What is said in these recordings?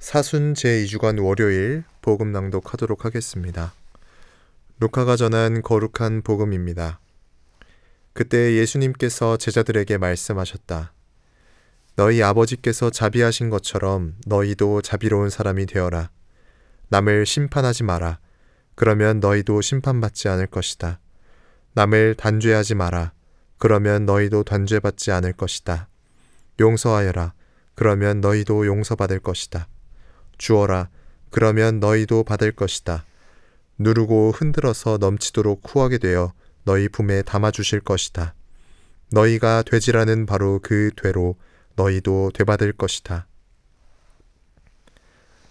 사순 제2주간 월요일 복음 낭독하도록 하겠습니다. 루카가 전한 거룩한 복음입니다. 그때 예수님께서 제자들에게 말씀하셨다. 너희 아버지께서 자비하신 것처럼 너희도 자비로운 사람이 되어라. 남을 심판하지 마라. 그러면 너희도 심판받지 않을 것이다. 남을 단죄하지 마라. 그러면 너희도 단죄받지 않을 것이다. 용서하여라. 그러면 너희도 용서받을 것이다. 주어라. 그러면 너희도 받을 것이다. 누르고 흔들어서 넘치도록 후하게 되어 너희 품에 담아주실 것이다. 너희가 되지라는 바로 그 되로 너희도 되받을 것이다.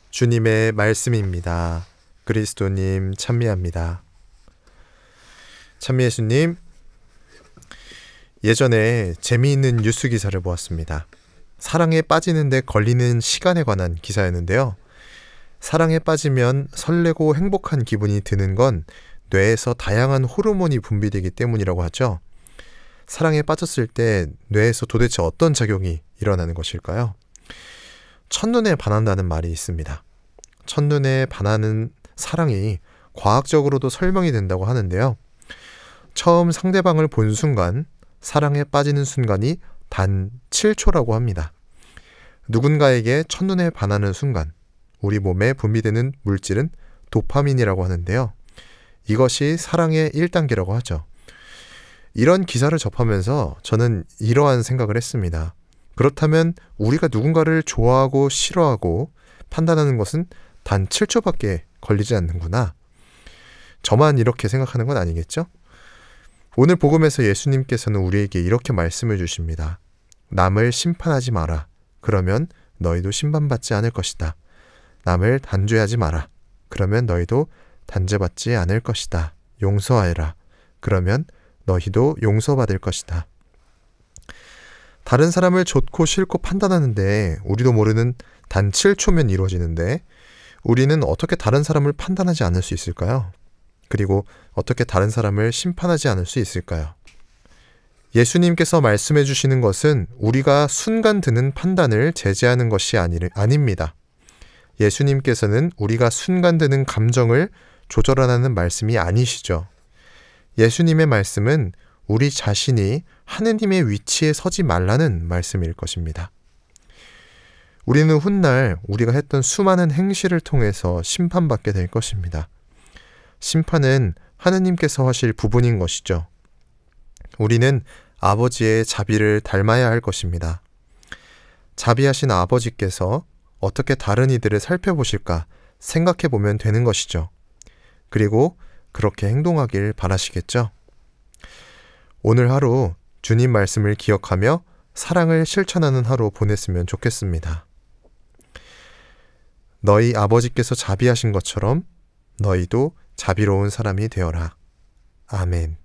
주님의 말씀입니다. 그리스도님 찬미합니다. 찬미예수님, 예전에 재미있는 뉴스 기사를 보았습니다. 사랑에 빠지는데 걸리는 시간에 관한 기사였는데요. 사랑에 빠지면 설레고 행복한 기분이 드는 건 뇌에서 다양한 호르몬이 분비되기 때문이라고 하죠. 사랑에 빠졌을 때 뇌에서 도대체 어떤 작용이 일어나는 것일까요? 첫눈에 반한다는 말이 있습니다. 첫눈에 반하는 사랑이 과학적으로도 설명이 된다고 하는데요. 처음 상대방을 본 순간, 사랑에 빠지는 순간이 단 7초라고 합니다. 누군가에게 첫눈에 반하는 순간 우리 몸에 분비되는 물질은 도파민이라고 하는데요. 이것이 사랑의 1단계라고 하죠. 이런 기사를 접하면서 저는 이러한 생각을 했습니다. 그렇다면 우리가 누군가를 좋아하고 싫어하고 판단하는 것은 단 7초밖에 걸리지 않는구나. 저만 이렇게 생각하는 건 아니겠죠? 오늘 복음에서 예수님께서는 우리에게 이렇게 말씀을 주십니다. 남을 심판하지 마라. 그러면 너희도 심판받지 않을 것이다. 남을 단죄하지 마라. 그러면 너희도 단죄받지 않을 것이다. 용서하여라. 그러면 너희도 용서받을 것이다. 다른 사람을 좋고 싫고 판단하는데 우리도 모르는 단 7초면 이루어지는데 우리는 어떻게 다른 사람을 판단하지 않을 수 있을까요? 그리고 어떻게 다른 사람을 심판하지 않을 수 있을까요? 예수님께서 말씀해 주시는 것은 우리가 순간 드는 판단을 제재하는 것이 아닙니다. 예수님께서는 우리가 순간 드는 감정을 조절하라는 말씀이 아니시죠. 예수님의 말씀은 우리 자신이 하느님의 위치에 서지 말라는 말씀일 것입니다. 우리는 훗날 우리가 했던 수많은 행실을 통해서 심판받게 될 것입니다. 심판은 하느님께서 하실 부분인 것이죠. 우리는 아버지의 자비를 닮아야 할 것입니다. 자비하신 아버지께서 어떻게 다른 이들을 살펴보실까 생각해 보면 되는 것이죠. 그리고 그렇게 행동하길 바라시겠죠. 오늘 하루 주님 말씀을 기억하며 사랑을 실천하는 하루 보냈으면 좋겠습니다. 너희 아버지께서 자비하신 것처럼 너희도 자비로운 사람이 되어라. 아멘.